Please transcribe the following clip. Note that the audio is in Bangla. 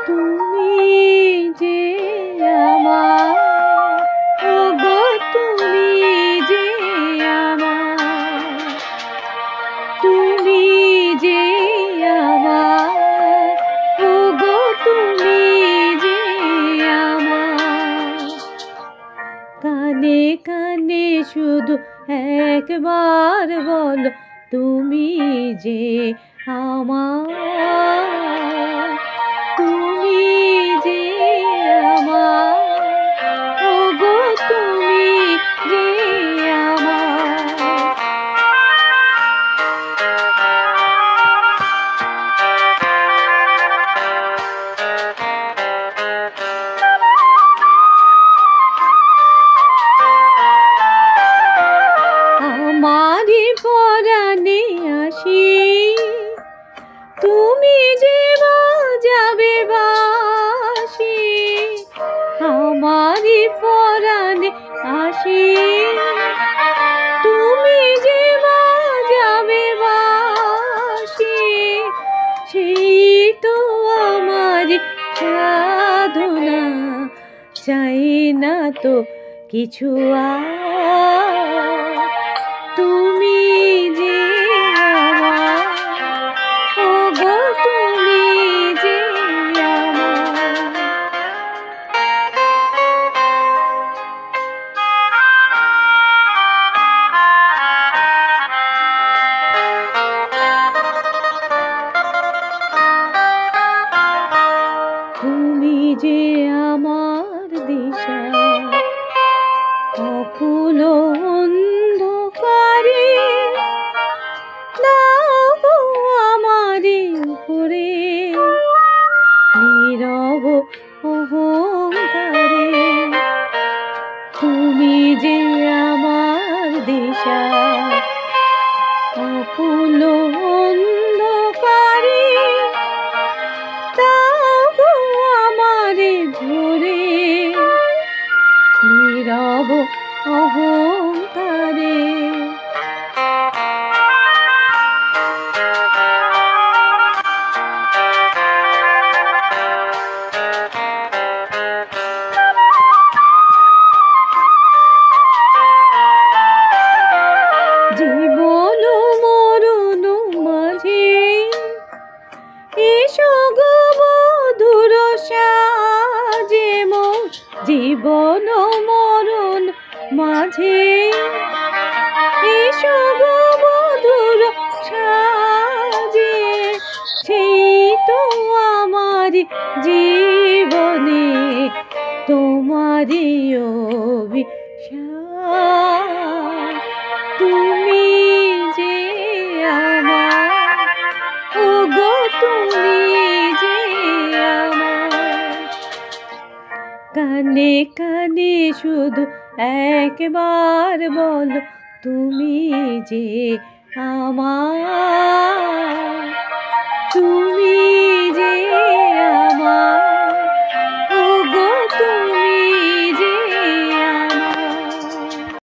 তুমি যে আমার, ওগো তুমি যে আমার, তুমি যে আমার, ওগো তুমি যে আমার। কানে কানে শুধু একবার বলো তুমি যে আমার, তুমি যে আমার, ওগো তুমি যে আমার। আমারি পরাণে আসি তুমি যে বাজাবে বাঁশি, আমারি পরাণে আসি তুমি যে বাজাবে বাঁশি। সেই তো আমারি সাধনা, চাই না তো কিছু আর। তুমি যে আমার, ওগো তুমি যে আমার। তুমি যে আমার দিশা, অকুল অন্ধকারে দাও গো আমারে উপরে, নীরব অহংকারে। তুমি যে আমার দিশা, অকুল অন্ধকারে দাও গো আমারে ধরে, নীরব অহংকারে। জীবন মরণ মাঝে এসো গো মধুর সাজে মোর, জীবন মরণ মাঝে এসো গো মধুর সাজে। সেই তো আমারি জীবনে তোমারি অভিশাপ। তুমি যে আমার, ওগো তুমি যে আমার। কানে কানে শুধু একবার বলো তুমি যে আমার, তুমি যে